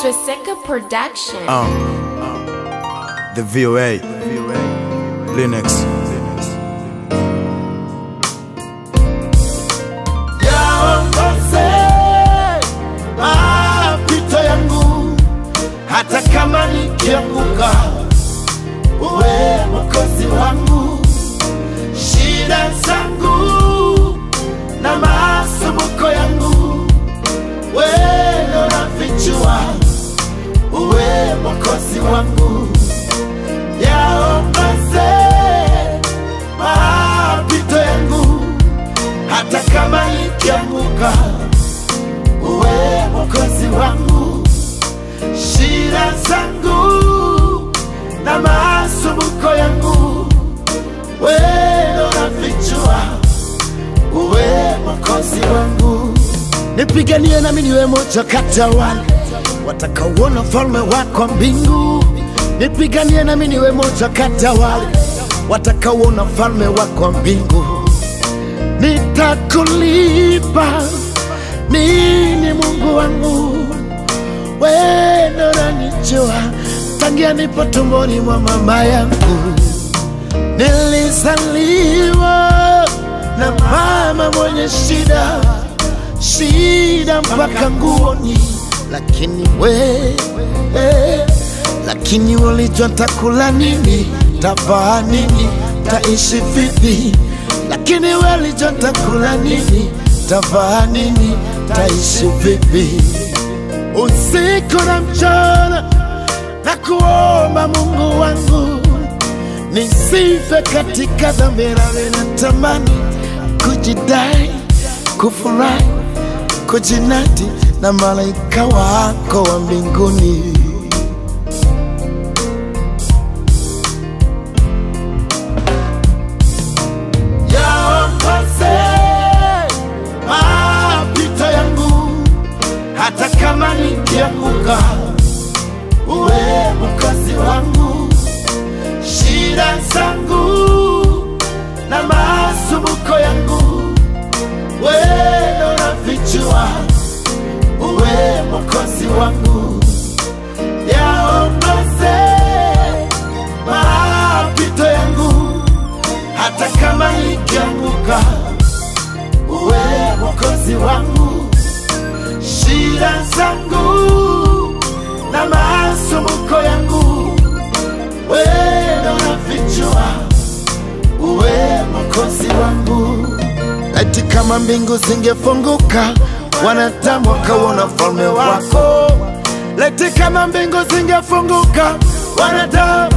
Swastika Production. The VOA, Linux. Yaongoze mapito yangu, hata kama nikianguka, uwe Mwokozi wangu. Shida zangu na masumbuko yangu, wewe unafichua, uwe Mwokozi wangu. Yaongoze mapito yangu, hata kama nikianguka, uwe Mwokozi wangu. Shida zangu na masumbuko yangu, wewe unafichua, uwe Mwokozi wangu. Nipiganie nami niwe moja kati ya wale watakaouona ufalme wako mbingu. Nipiganie nami niwe moja kati ya wale watakaouona ufalme wako mbingu. Nitakulipa nini Mungu wangu? Wewe ndo unanijua tangia nipo tumboni mwa mama yangu. Nilizaliwa na mama mwenye shida mpaka nguoni, lakini ulijua nitakula nini, tavaa nini, taishi vipi. Lakini ulijua nitakula nini, tavaa nini, taishi vipi. Usiku na mchana na kuomba Mungu wangu, nisife katika dhambi. Natamani kujidai, kufurahi, kujinadi na malaika wako wa mbinguni. Yaongoze mapito yangu, hata kama nikianguka, uwe Mwokozi wangu. Shida zangu na masumbuko yangu, wewe unafichua, uwe Mwokozi wangu. Yaongoze mapito yangu, hata kama nikianguka, uwe Mwokozi wangu. Shida zangu na masumbuko yangu, wewe unafichua, uwe Mwokozi wangu. Eti kama mbingu zingefunguka, wanadamu wakauona ufalme wako. Eti kama mbingu zingefunguka, wanadamu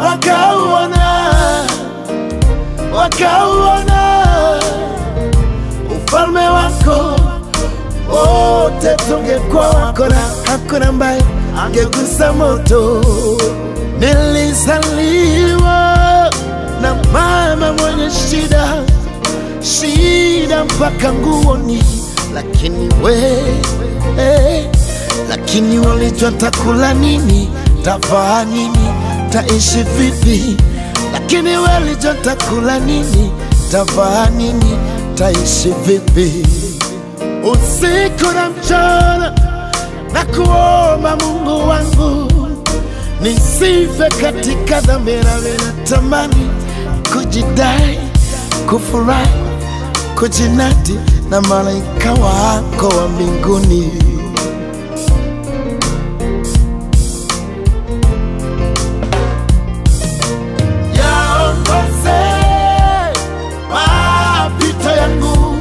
wakauona ufalme wako. Wote tungekuwa wako na hakuna ambaye angegusa moto. Nilizaliwa na mama mwenye shida mpaka nguoni, lakini ulijua nitakula nini, tavaa nini, taishi vipi. Lakini ulijua nitakula nini, tavaa nini, taishi vipi. Usiku na mchana na kuomba Mungu wangu, nisife katika dhambi. Natamani kujidai, kufurahi, kujinadi na malaika wako wa mbinguni. Yaongoze mapito yangu,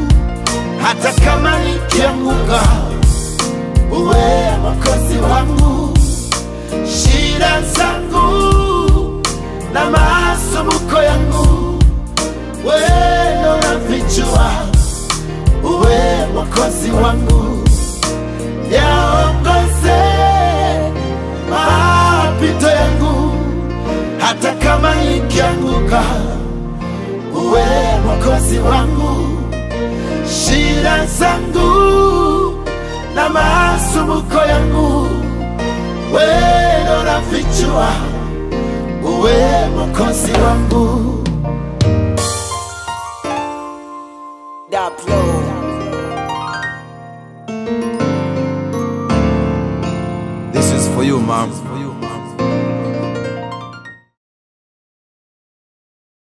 hata kama nikianguka, uwe Mwokozi wangu. Shida zangu na masumbuko yangu, wewe unafichua, uwe Mwokozi wangu. Yaongoze mapito yangu, hata kama nikianguka, uwe Mwokozi wangu. Shida zangu na masumbuko yangu, wewe unafichua, uwe Mwokozi wangu. This is for you, mom.